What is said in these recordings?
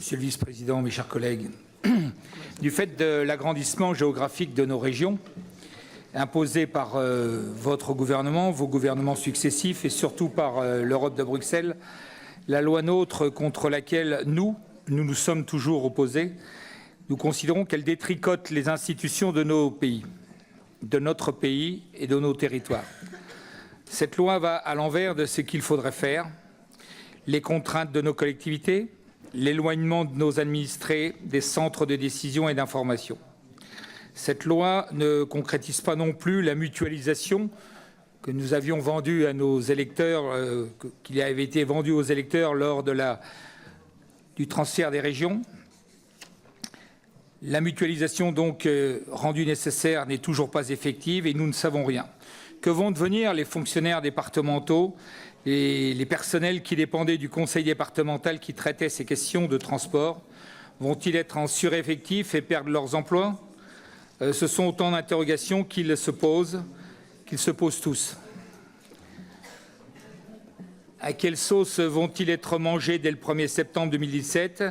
Monsieur le vice-président, mes chers collègues, du fait de l'agrandissement géographique de nos régions, imposé par votre gouvernement, vos gouvernements successifs et surtout par l'Europe de Bruxelles, la loi NOTRe contre laquelle nous sommes toujours opposés, nous considérons qu'elle détricote les institutions de nos pays, de notre pays et de nos territoires. Cette loi va à l'envers de ce qu'il faudrait faire, les contraintes de nos collectivités, l'éloignement de nos administrés des centres de décision et d'information. Cette loi ne concrétise pas non plus la mutualisation que nous avions vendue à nos électeurs, qui avait été vendue aux électeurs lors du transfert des régions. La mutualisation donc rendue nécessaire n'est toujours pas effective et nous ne savons rien. Que vont devenir les fonctionnaires départementaux et les personnels qui dépendaient du conseil départemental qui traitait ces questions de transport? Vont-ils être en sureffectif et perdre leurs emplois? Ce sont autant d'interrogations qu'ils se posent tous. À quelle sauce vont-ils être mangés dès le 1er septembre 2017?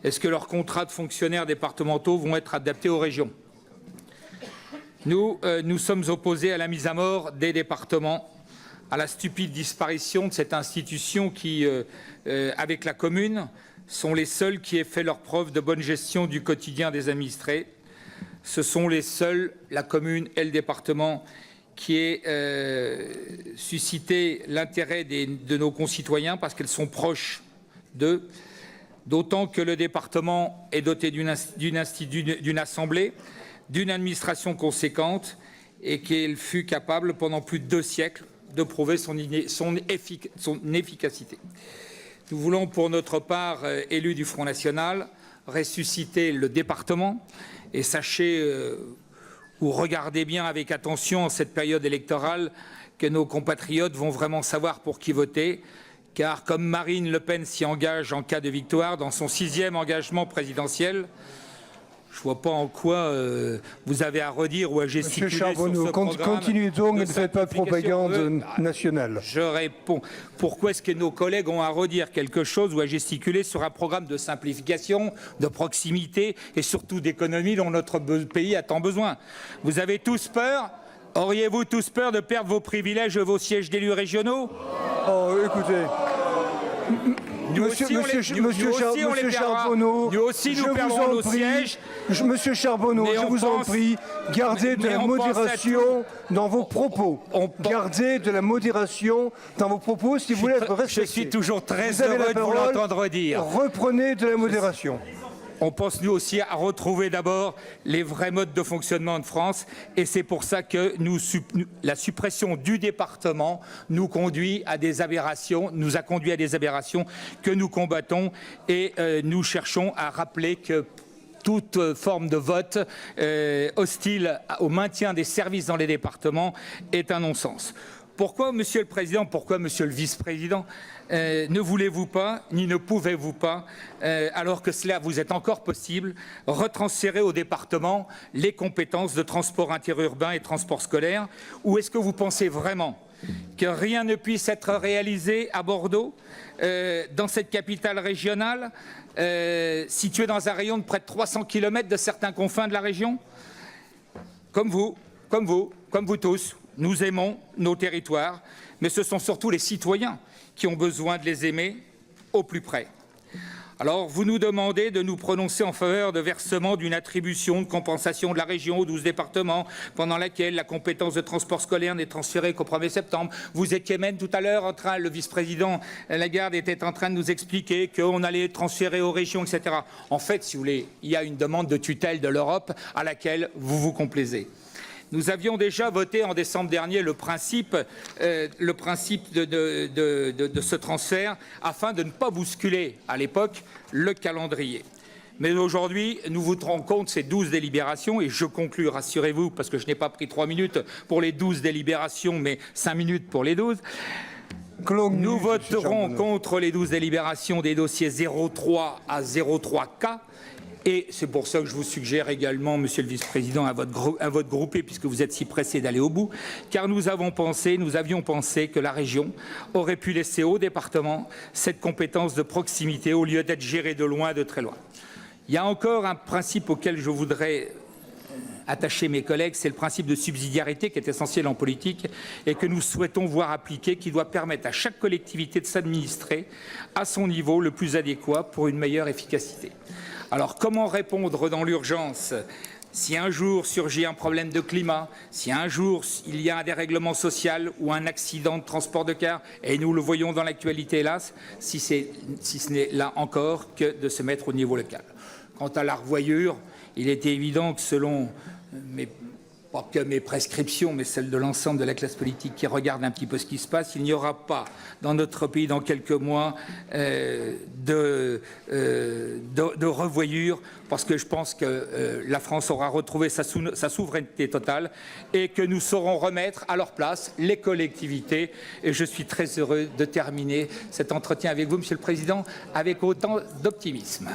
Est-ce que leurs contrats de fonctionnaires départementaux vont être adaptés aux régions? Nous sommes opposés à la mise à mort des départements, à la stupide disparition de cette institution qui, avec la commune, sont les seuls qui aient fait leur preuve de bonne gestion du quotidien des administrés. Ce sont les seuls, la commune et le département, qui aient suscité l'intérêt de nos concitoyens parce qu'elles sont proches d'eux, d'autant que le département est doté d'une assemblée, d'une administration conséquente et qu'elle fut capable pendant plus de 2 siècles de prouver son efficacité. Nous voulons pour notre part, élus du Front National, ressusciter le département et sachez ou regardez bien avec attention en cette période électorale que nos compatriotes vont vraiment savoir pour qui voter, car comme Marine Le Pen s'y engage en cas de victoire dans son 6e engagement présidentiel, je ne vois pas en quoi vous avez à redire ou à gesticuler. Monsieur Charbonneau, continuez donc, ne faites pas de propagande nationale. Je réponds. Pourquoi est-ce que nos collègues ont à redire quelque chose ou à gesticuler sur un programme de simplification, de proximité et surtout d'économie dont notre pays a tant besoin? Vous avez tous peur? Auriez-vous tous peur de perdre vos privilèges et vos sièges d'élus régionaux? Oh, écoutez. Monsieur Charbonneau, Monsieur Charbonneau, je vous en prie, gardez de la modération dans vos propos. Gardez de la modération dans vos propos si vous voulez être respecté. Je suis toujours très heureux de vous l'entendre dire. Reprenez de la modération. On pense nous aussi à retrouver d'abord les vrais modes de fonctionnement de France et c'est pour ça que la suppression du département nous conduit à des aberrations, nous a conduit à des aberrations que nous combattons et nous cherchons à rappeler que toute forme de vote hostile au maintien des services dans les départements est un non-sens. Pourquoi, Monsieur le Président, pourquoi, Monsieur le Vice-président, ne voulez-vous pas, ni ne pouvez-vous pas, alors que cela vous est encore possible, retransférer au département les compétences de transport interurbain et transport scolaire? Ou est-ce que vous pensez vraiment que rien ne puisse être réalisé à Bordeaux, dans cette capitale régionale, située dans un rayon de près de 300 km de certains confins de la région? Comme vous tous. Nous aimons nos territoires, mais ce sont surtout les citoyens qui ont besoin de les aimer au plus près. Alors, vous nous demandez de nous prononcer en faveur de versement d'une attribution de compensation de la région aux 12 départements, pendant laquelle la compétence de transport scolaire n'est transférée qu'au 1er septembre. Vous étiez même tout à l'heure le vice-président Lagarde était en train de nous expliquer qu'on allait transférer aux régions, etc. En fait, si vous voulez, il y a une demande de tutelle de l'Europe à laquelle vous vous complaisez. Nous avions déjà voté en décembre dernier le principe de ce transfert afin de ne pas bousculer à l'époque le calendrier. Mais aujourd'hui, nous voterons contre ces 12 délibérations et je conclus, rassurez-vous, parce que je n'ai pas pris 3 minutes pour les 12 délibérations, mais 5 minutes pour les 12. Nous voterons contre les 12 délibérations des dossiers 03 à 03K Et c'est pour ça que je vous suggère également, Monsieur le Vice-président, un vote groupé, puisque vous êtes si pressé d'aller au bout, car nous avions pensé que la région aurait pu laisser au département cette compétence de proximité au lieu d'être gérée de loin, de très loin. Il y a encore un principe auquel je voudrais attacher mes collègues, c'est le principe de subsidiarité qui est essentiel en politique et que nous souhaitons voir appliquer, qui doit permettre à chaque collectivité de s'administrer à son niveau le plus adéquat pour une meilleure efficacité. Alors, comment répondre dans l'urgence ? Si un jour surgit un problème de climat, si un jour il y a un dérèglement social ou un accident de transport de car, et nous le voyons dans l'actualité hélas, si ce n'est là encore que de se mettre au niveau local. Quant à la revoyure, il était évident que selon pas que mes prescriptions, mais celles de l'ensemble de la classe politique qui regarde un petit peu ce qui se passe, il n'y aura pas dans notre pays dans quelques mois de revoyure, parce que je pense que la France aura retrouvé sa souveraineté totale et que nous saurons remettre à leur place les collectivités. Et je suis très heureux de terminer cet entretien avec vous, Monsieur le Président, avec autant d'optimisme.